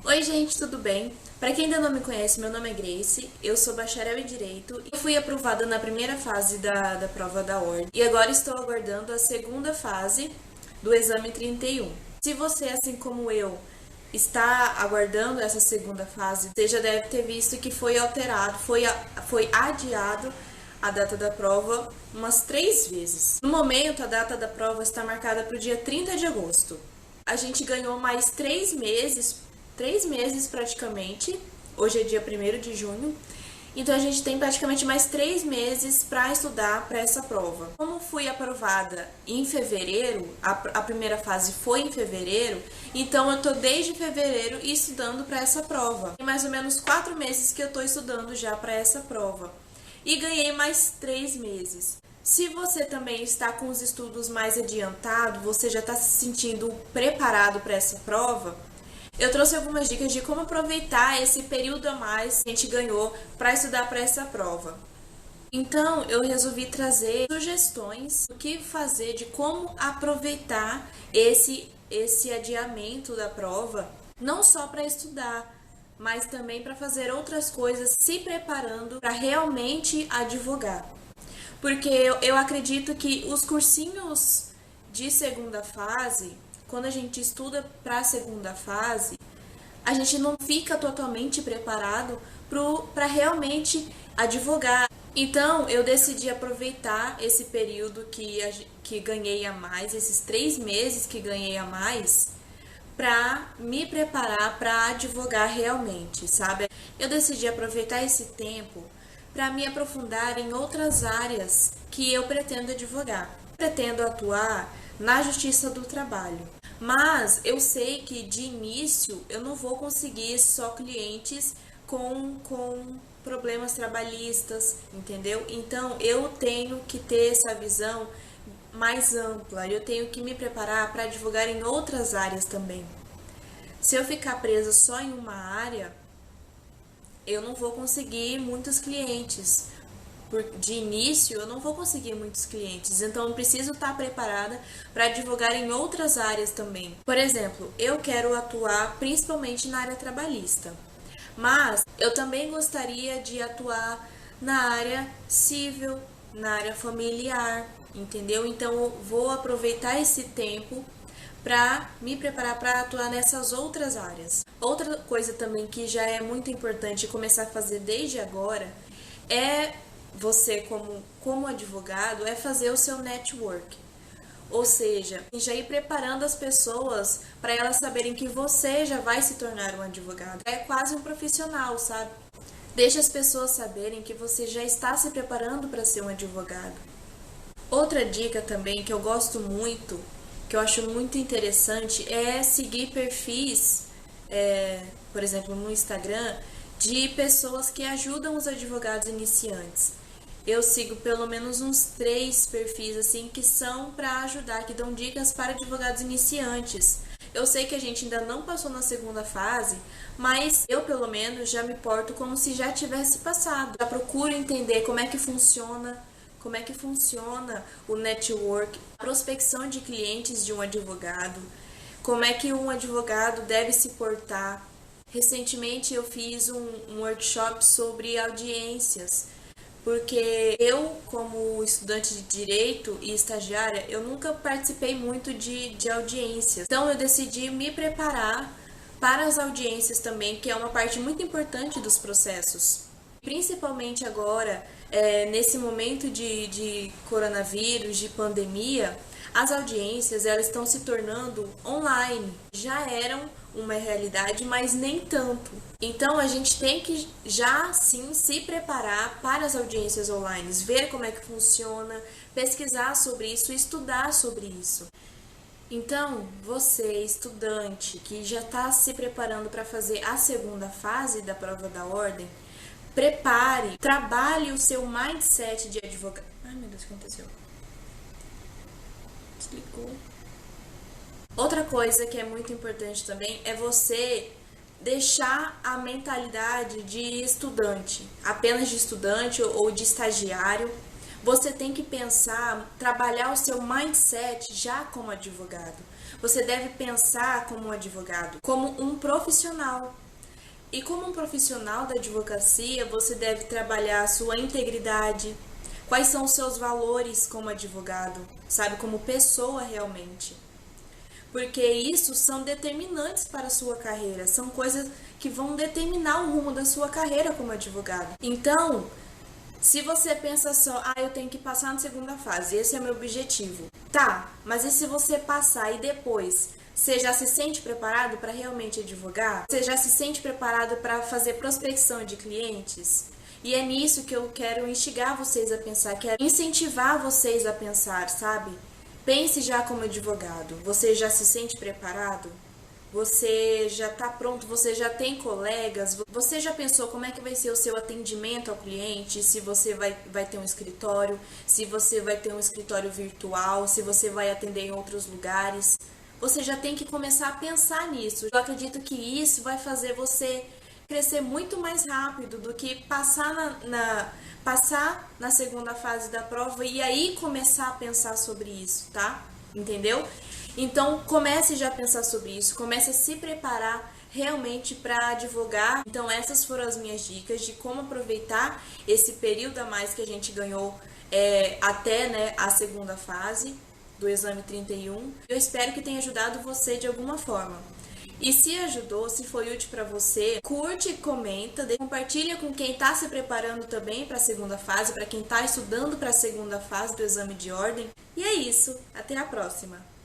Oi gente, tudo bem? Para quem ainda não me conhece, meu nome é Grace, eu sou bacharel em Direito e fui aprovada na primeira fase da prova da ordem e agora estou aguardando a segunda fase do exame 31. Se você, assim como eu, está aguardando essa segunda fase, você já deve ter visto que foi alterado, foi adiado a data da prova umas 3 vezes. No momento, a data da prova está marcada para o dia 30 de agosto. A gente ganhou mais 3 meses praticamente. Hoje é dia 1º de junho. Então a gente tem praticamente mais 3 meses para estudar para essa prova. Como fui aprovada em fevereiro, a primeira fase foi em fevereiro, então eu tô desde fevereiro estudando para essa prova. Tem mais ou menos 4 meses que eu tô estudando já para essa prova. E ganhei mais 3 meses. Se você também está com os estudos mais adiantados, você já está se sentindo preparado para essa prova, eu trouxe algumas dicas de como aproveitar esse período a mais que a gente ganhou para estudar para essa prova. Então, eu resolvi trazer sugestões do que fazer, de como aproveitar esse adiamento da prova, não só para estudar, mas também para fazer outras coisas, se preparando para realmente advogar. Porque eu acredito que os cursinhos de segunda fase, quando a gente estuda para a segunda fase, a gente não fica totalmente preparado para realmente advogar. Então, eu decidi aproveitar esse período que ganhei a mais, esses 3 meses que ganhei a mais, para me preparar para advogar realmente, sabe? Eu decidi aproveitar esse tempo para me aprofundar em outras áreas que eu pretendo advogar. Pretendo atuar na Justiça do Trabalho, mas eu sei que de início eu não vou conseguir só clientes com problemas trabalhistas, entendeu? Então eu tenho que ter essa visão mais ampla, eu tenho que me preparar para advogar em outras áreas também. Se eu ficar presa só em uma área, eu não vou conseguir muitos clientes. De início, eu não vou conseguir muitos clientes, então eu preciso estar preparada para advogar em outras áreas também. Por exemplo, eu quero atuar principalmente na área trabalhista, mas eu também gostaria de atuar na área civil, na área familiar, entendeu? Então eu vou aproveitar esse tempo para me preparar para atuar nessas outras áreas. Outra coisa também que já é muito importante começar a fazer desde agora é você, como advogado, é fazer o seu network. Ou seja, já ir preparando as pessoas para elas saberem que você já vai se tornar um advogado. É quase um profissional, sabe? Deixa as pessoas saberem que você já está se preparando para ser um advogado. Outra dica também que eu gosto muito, que eu acho muito interessante, é seguir perfis, por exemplo, no Instagram, de pessoas que ajudam os advogados iniciantes. Eu sigo pelo menos uns 3 perfis assim que são para ajudar, que dão dicas para advogados iniciantes. Eu sei que a gente ainda não passou na segunda fase, mas eu pelo menos já me porto como se já tivesse passado. Já procuro entender como é que funciona o network, a prospecção de clientes de um advogado, como é que um advogado deve se portar. Recentemente eu fiz um workshop sobre audiências, porque eu, como estudante de Direito e estagiária, eu nunca participei muito de audiências. Então eu decidi me preparar para as audiências também, que é uma parte muito importante dos processos. Principalmente agora, nesse momento de coronavírus, de pandemia, as audiências elas estão se tornando online. Já eram uma realidade, mas nem tanto. Então a gente tem que já sim se preparar para as audiências online, ver como é que funciona, pesquisar sobre isso, estudar sobre isso. Então, você, estudante que já está se preparando para fazer a segunda fase da prova da ordem, prepare, trabalhe o seu mindset de advogado. Ai meu Deus, o que aconteceu? Explicou. Outra coisa que é muito importante também é você deixar a mentalidade de estudante, apenas de estudante ou de estagiário. Você tem que pensar, trabalhar o seu mindset já como advogado. Você deve pensar como um advogado, como um profissional. E como um profissional da advocacia, você deve trabalhar a sua integridade, quais são os seus valores como advogado, sabe, como pessoa realmente. Porque isso são determinantes para a sua carreira, são coisas que vão determinar o rumo da sua carreira como advogado. Então, se você pensa só, eu tenho que passar na segunda fase, esse é meu objetivo. Tá, mas e se você passar e depois, você já se sente preparado para realmente advogar? Você já se sente preparado para fazer prospecção de clientes? E é nisso que eu quero instigar vocês a pensar, quero incentivar vocês a pensar, sabe? Pense já como advogado. Você já se sente preparado? Você já está pronto? Você já tem colegas? Você já pensou como é que vai ser o seu atendimento ao cliente? Se você vai ter um escritório? Se você vai ter um escritório virtual? Se você vai atender em outros lugares? Você já tem que começar a pensar nisso. Eu acredito que isso vai fazer você crescer muito mais rápido do que passar na segunda fase da prova e aí começar a pensar sobre isso, tá? Entendeu? Então, comece já a pensar sobre isso, comece a se preparar realmente para advogar. Então, essas foram as minhas dicas de como aproveitar esse período a mais que a gente ganhou até, né, a segunda fase do exame 31. Eu espero que tenha ajudado você de alguma forma. E se ajudou, se foi útil para você, curte, comenta, compartilha com quem está se preparando também para a segunda fase, para quem está estudando para a segunda fase do exame de ordem. E é isso, até a próxima!